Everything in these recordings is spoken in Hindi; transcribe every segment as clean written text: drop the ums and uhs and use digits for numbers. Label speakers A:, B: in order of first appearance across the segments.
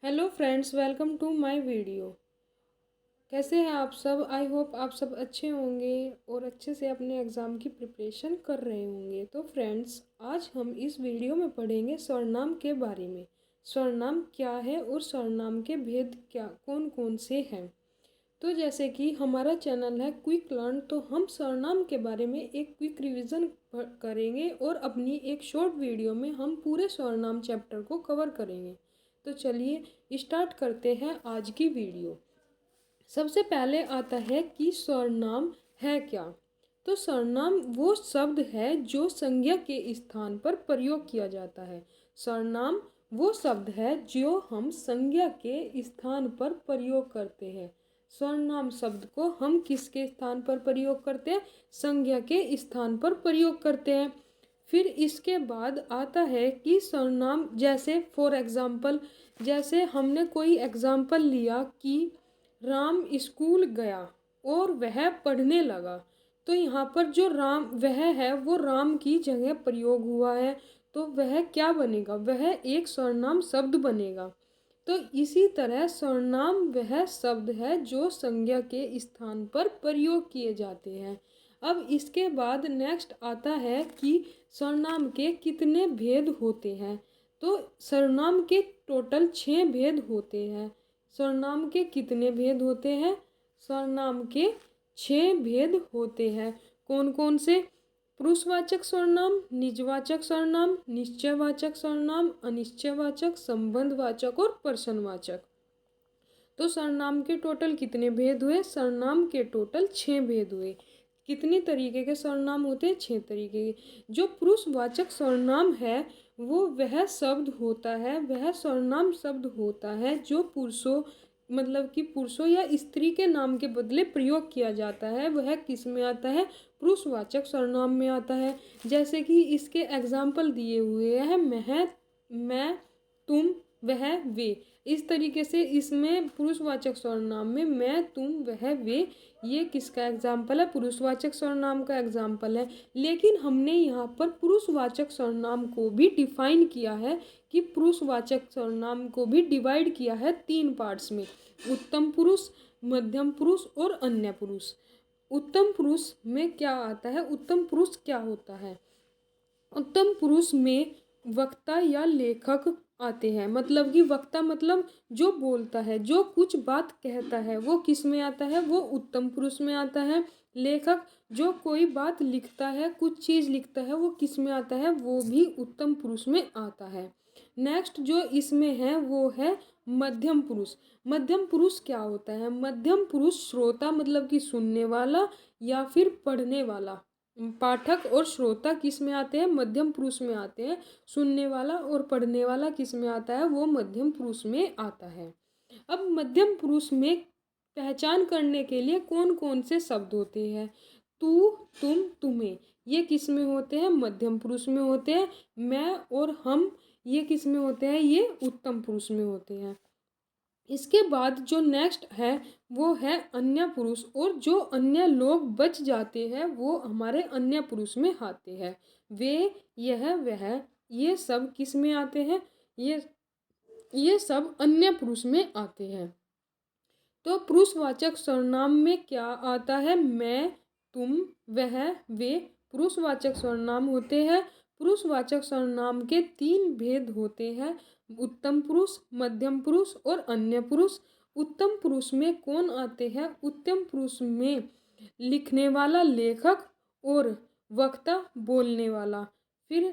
A: Hello friends, welcome to my video. कैसे हैं आप सब? आई होप आप सब अच्छे होंगे और अच्छे से अपने एग्ज़ाम की प्रिपरेशन कर रहे होंगे। तो फ्रेंड्स, आज हम इस वीडियो में पढ़ेंगे सरनाम के बारे में। सरनाम क्या है और सरनाम के भेद क्या कौन कौन से हैं। तो जैसे कि हमारा चैनल है क्विक लर्न, तो हम सरनाम के बारे में एक क्विक रिवीजन करेंगे और अपनी एक शॉर्ट वीडियो में हम पूरे सरनाम चैप्टर को कवर करेंगे। तो चलिए स्टार्ट करते हैं आज की वीडियो। सबसे पहले आता है कि सरनाम है क्या। तो सरनाम वो शब्द है जो संज्ञा के स्थान पर प्रयोग किया जाता है। सरनाम वो शब्द है जो हम संज्ञा के स्थान पर प्रयोग करते हैं। सरनाम शब्द को हम किसके स्थान पर प्रयोग करते हैं? संज्ञा के स्थान पर प्रयोग करते हैं। फिर इसके बाद आता है कि सरनाम, जैसे फॉर एग्जाम्पल, जैसे हमने कोई एग्जाम्पल लिया कि राम स्कूल गया और वह पढ़ने लगा, तो यहाँ पर जो राम वह है वो राम की जगह प्रयोग हुआ है, तो वह क्या बनेगा? वह एक सर्वनाम शब्द बनेगा। तो इसी तरह सर्वनाम वह शब्द है जो संज्ञा के स्थान पर प्रयोग किए जाते हैं। अब इसके बाद नेक्स्ट आता है कि सर्वनाम के कितने भेद होते हैं। तो सर्वनाम के टोटल 6 भेद होते हैं। सर्वनाम के कितने भेद होते हैं? सर्वनाम के 6 भेद होते हैं। कौन कौन से? पुरुषवाचक सर्वनाम, निजवाचक सर्वनाम, निश्चयवाचक सर्वनाम, अनिश्चयवाचक, संबंधवाचक और प्रश्नवाचक। तो सर्वनाम के टोटल कितने भेद हुए? सर्वनाम के टोटल 6 भेद हुए। कितनी तरीके के सर्वनाम होते हैं? 6 तरीके के। जो पुरुषवाचक सर्वनाम है वो वह शब्द होता है, वह सर्वनाम शब्द होता है जो पुरुषों, मतलब कि पुरुषों या स्त्री के नाम के बदले प्रयोग किया जाता है। वह किस में आता है? पुरुषवाचक सर्वनाम में आता है। जैसे कि इसके एग्जाम्पल दिए हुए हैं, मैं, तुम, वह, वे। इस तरीके से इसमें पुरुषवाचक सर्वनाम में मैं, तुम, वह, वे, ये किसका एग्जाम्पल है? पुरुषवाचक सर्वनाम का एग्जाम्पल है। लेकिन हमने यहाँ पर पुरुषवाचक सर्वनाम को भी डिफाइन किया है कि पुरुषवाचक सर्वनाम को भी डिवाइड किया है 3 पार्ट्स में: उत्तम पुरुष, मध्यम पुरुष और अन्य पुरुष। उत्तम पुरुष में क्या आता है? उत्तम पुरुष क्या होता है? उत्तम पुरुष में वक्ता या लेखक आते हैं। मतलब कि वक्ता मतलब जो बोलता है, जो कुछ बात कहता है, वो किस में आता है? वो उत्तम पुरुष में आता है। लेखक जो कोई बात लिखता है, कुछ चीज़ लिखता है, वो किस में आता है? वो भी उत्तम पुरुष में आता है। नेक्स्ट जो इसमें है वो है मध्यम पुरुष। मध्यम पुरुष क्या होता है? मध्यम पुरुष श्रोता मतलब कि सुनने वाला या फिर पढ़ने वाला। पाठक और श्रोता किस में आते हैं? मध्यम पुरुष में आते हैं। सुनने वाला और पढ़ने वाला किस में आता है? वो मध्यम पुरुष में आता है। अब मध्यम पुरुष में पहचान करने के लिए कौन कौन से शब्द होते हैं? तू, तुम, तुम्हें, ये किस में होते हैं? मध्यम पुरुष में होते हैं। मैं और हम, ये किस में होते हैं? ये उत्तम पुरुष में होते हैं। इसके बाद जो नेक्स्ट है वो है अन्य पुरुष, और जो अन्य लोग बच जाते हैं वो हमारे अन्य पुरुष में आते हैं। वे, यह, वह, ये सब किस में आते हैं? ये सब अन्य पुरुष में आते हैं। तो पुरुषवाचक सर्वनाम में क्या आता है? मैं, तुम, वह, वे पुरुषवाचक सर्वनाम होते हैं। पुरुषवाचक सर्वनाम के 3 भेद होते हैं: उत्तम पुरुष, मध्यम पुरुष और अन्य पुरुष। उत्तम पुरुष में कौन आते हैं? उत्तम पुरुष में लिखने वाला, लेखक, और वक्ता, बोलने वाला। फिर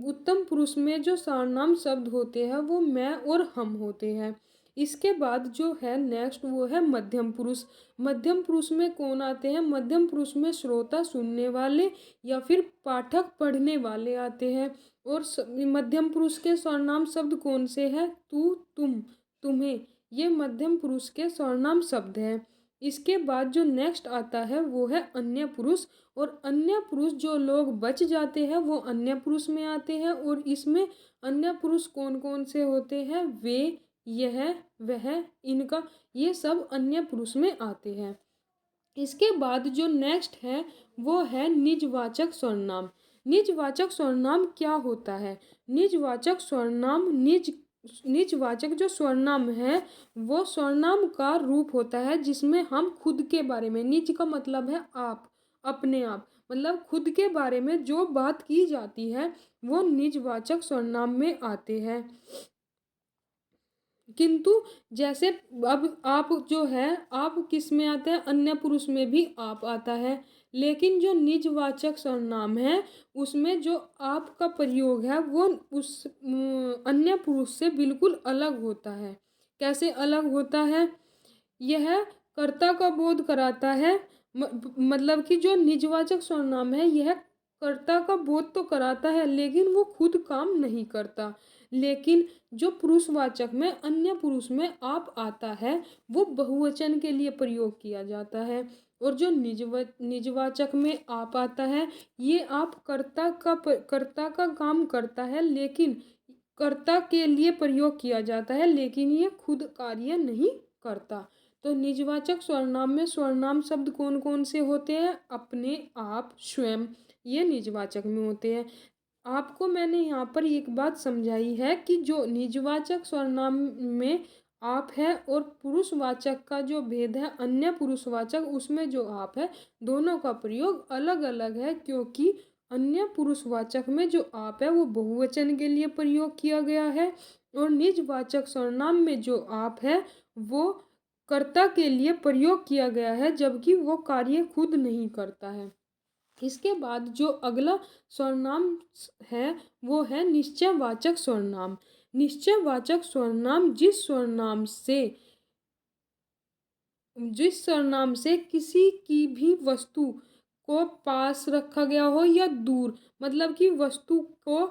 A: उत्तम पुरुष में जो सर्वनाम शब्द होते हैं वो मैं और हम होते हैं। इसके बाद जो है नेक्स्ट वो है मध्यम पुरुष। मध्यम पुरुष में कौन आते हैं? मध्यम पुरुष में श्रोता, सुनने वाले, या फिर पाठक, पढ़ने वाले आते हैं। और मध्यम पुरुष के सर्वनाम शब्द कौन से हैं? तू, तुम, तुम्हें, ये मध्यम पुरुष के सर्वनाम शब्द हैं। इसके बाद जो नेक्स्ट आता है वो है अन्य पुरुष, और अन्य पुरुष जो लोग बच जाते हैं वो अन्य पुरुष में आते हैं। और इसमें अन्य पुरुष कौन कौन से होते हैं? वे, यह, वह, इनका, ये सब अन्य पुरुष में आते हैं। इसके बाद जो नेक्स्ट है वो है निजवाचक सर्वनाम। निजवाचक सर्वनाम क्या होता है? निजवाचक सर्वनाम निज निजवाचक जो स्वर्णाम है वो स्वर्णाम का रूप होता है जिसमें हम खुद के बारे में, निज का मतलब है आप, अपने आप, मतलब खुद के बारे में जो बात की जाती है वो निजवाचक सर्वनाम में आते हैं। किंतु जैसे अब आप जो है, आप किस में आता है, अन्य पुरुष में भी आप आता है, लेकिन जो निजवाचक सर्वनाम है उसमें जो आप का प्रयोग है वो उस अन्य पुरुष से बिल्कुल अलग होता है। कैसे अलग होता है? यह कर्ता का बोध कराता है। मतलब कि जो निजवाचक सर्वनाम है यह कर्ता का बोध तो कराता है लेकिन वो खुद काम नहीं करता। लेकिन जो पुरुषवाचक में, अन्य पुरुष में आप आता है वो बहुवचन के लिए प्रयोग किया जाता है। और जो निजवाचक में आप आता है ये आप कर्ता का काम करता है, लेकिन कर्ता के लिए प्रयोग किया जाता है लेकिन ये खुद कार्य नहीं करता। तो निजवाचक सर्वनाम में सर्वनाम शब्द कौन कौन से होते हैं? अपने, आप, स्वयं, ये निजवाचक में होते हैं। आपको मैंने यहाँ पर एक बात समझाई है कि जो निजवाचक सर्वनाम में आप है और पुरुषवाचक का जो भेद है अन्य पुरुषवाचक, उसमें जो आप है दोनों का प्रयोग अलग अलग है, क्योंकि अन्य पुरुषवाचक में जो आप है वो बहुवचन के लिए प्रयोग किया गया है और निजवाचक सर्वनाम में जो आप है वो कर्ता के लिए प्रयोग किया गया है, जबकि वो कार्य खुद नहीं करता है। इसके बाद जो अगला सर्वनाम है वो है निश्चयवाचक सर्वनाम। निश्चयवाचक सर्वनाम जिस सर्वनाम से किसी की भी वस्तु को पास रखा गया हो या दूर, मतलब कि वस्तु को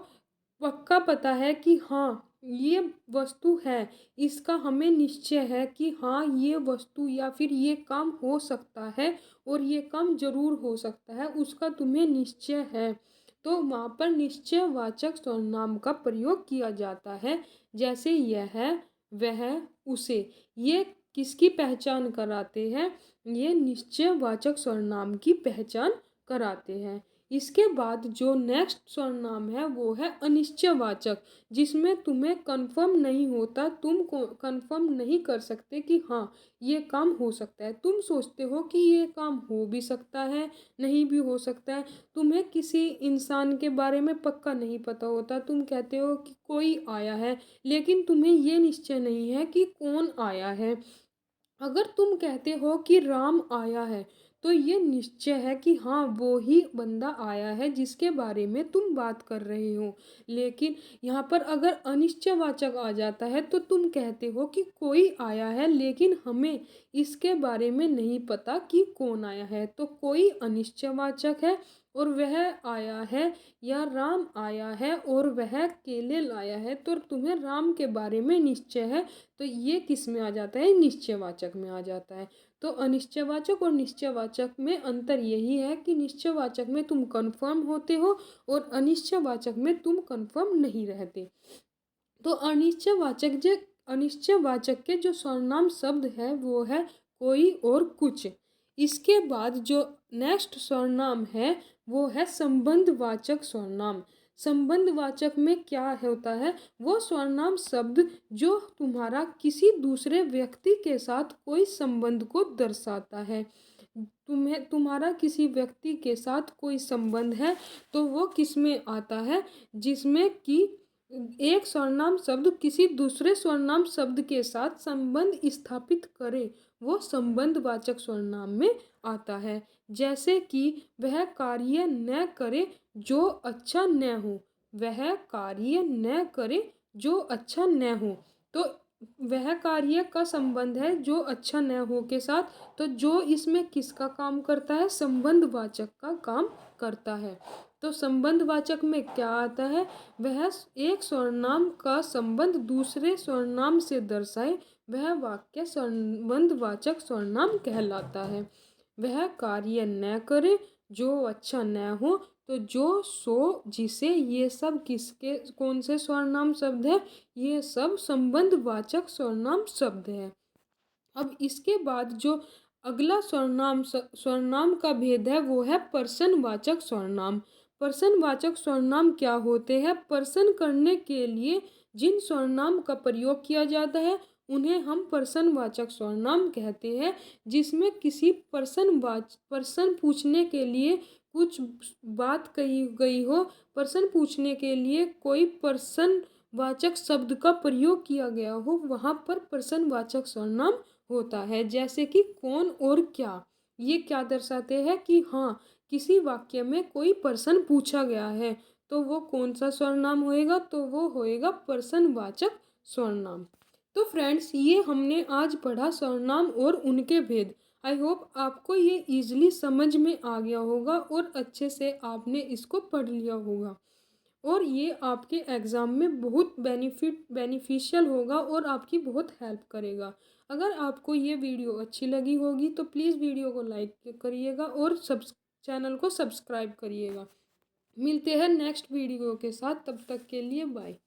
A: पक्का पता है कि हाँ ये वस्तु है, इसका हमें निश्चय है कि हाँ ये वस्तु या फिर ये काम हो सकता है और ये काम जरूर हो सकता है, उसका तुम्हें निश्चय है, तो वहाँ पर निश्चयवाचक सर्वनाम का प्रयोग किया जाता है। जैसे यह है, वह, उसे, ये किसकी पहचान कराते हैं? ये निश्चयवाचक सर्वनाम की पहचान कराते हैं। इसके बाद जो नेक्स्ट सर्वनाम है वो है अनिश्चयवाचक, जिसमें तुम्हें कंफर्म नहीं होता, तुम कंफर्म नहीं कर सकते कि हाँ ये काम हो सकता है, तुम सोचते हो कि ये काम हो भी सकता है, नहीं भी हो सकता है। तुम्हें किसी इंसान के बारे में पक्का नहीं पता होता, तुम कहते हो कि कोई आया है, लेकिन तुम्हें ये निश्चय नहीं है कि कौन आया है। अगर तुम कहते हो कि राम आया है तो ये निश्चय है कि हाँ वो ही बंदा आया है जिसके बारे में तुम बात कर रहे हो। लेकिन यहाँ पर अगर अनिश्चयवाचक आ जाता है तो तुम कहते हो कि कोई आया है लेकिन हमें इसके बारे में नहीं पता कि कौन आया है, तो कोई अनिश्चयवाचक है और वह आया है, या राम आया है और वह केले लाया है, तो तुम्हें राम के बारे में निश्चय है, तो ये किस में आ जाता है? निश्चयवाचक में आ जाता है। तो अनिश्चयवाचक और निश्चयवाचक में अंतर यही है कि निश्चयवाचक में तुम कंफर्म होते हो और अनिश्चयवाचक में तुम कंफर्म नहीं रहते। तो अनिश्चयवाचक के जो सर्वनाम शब्द है वो है कोई और कुछ। इसके बाद जो नेक्स्ट सर्वनाम है वो है संबंधवाचक सर्वनाम। संबंधवाचक में क्या होता है? वो सर्वनाम शब्द जो तुम्हारा किसी दूसरे व्यक्ति के साथ कोई संबंध को दर्शाता है। तुम्हारा किसी व्यक्ति के साथ कोई संबंध है तो वो किस में आता है? जिसमें कि एक सर्वनाम शब्द किसी दूसरे सर्वनाम शब्द के साथ संबंध स्थापित करे, वो संबंधवाचक सर्वनाम में आता है। जैसे कि वह कार्य न करे जो अच्छा न हो, वह कार्य न करे जो अच्छा न हो, तो वह कार्य का संबंध है जो अच्छा न हो के साथ, तो जो इसमें किसका काम करता है? संबंधवाचक का काम करता है। तो संबंधवाचक में क्या आता है? वह एक सर्वनाम का संबंध दूसरे सर्वनाम से दर्शाए, वह वाक्य संबंधवाचक सर्वनाम कहलाता है। वह कार्य न करे जो अच्छा न हो, तो जो, सो, जिसे, ये सब किसके, कौन से सर्वनाम शब्द है? ये सब संबंधवाचक सर्वनाम शब्द है। अब इसके बाद जो अगला सर्वनाम का भेद है वो है पर्सनवाचक सर्वनाम। पर्सनवाचक सर्वनाम क्या होते हैं? पर्सन करने के लिए जिन सर्वनाम का प्रयोग किया जाता है उन्हें हम पर्सनवाचक सर्वनाम कहते हैं, जिसमें किसी पर्सन पूछने के लिए कुछ बात कही गई हो, पर्सन पूछने के लिए कोई पर्सनवाचक शब्द का प्रयोग किया गया हो, वहाँ पर पर्सनवाचक सर्वनाम होता है। जैसे कि कौन और क्या, ये क्या दर्शाते हैं कि हाँ, किसी वाक्य में कोई पर्सन पूछा गया है, तो वो कौन सा सर्वनाम होएगा, तो वो होएगा पर्सनवाचक सर्वनाम। तो फ्रेंड्स, ये हमने आज पढ़ा सर्वनाम और उनके भेद। आई होप आपको ये इजीली समझ में आ गया होगा और अच्छे से आपने इसको पढ़ लिया होगा, और ये आपके एग्ज़ाम में बहुत बेनिफिशियल होगा और आपकी बहुत हेल्प करेगा। अगर आपको ये वीडियो अच्छी लगी होगी तो प्लीज़ वीडियो को लाइक करिएगा और चैनल को सब्सक्राइब करिएगा। मिलते हैं नेक्स्ट वीडियो के साथ, तब तक के लिए बाय।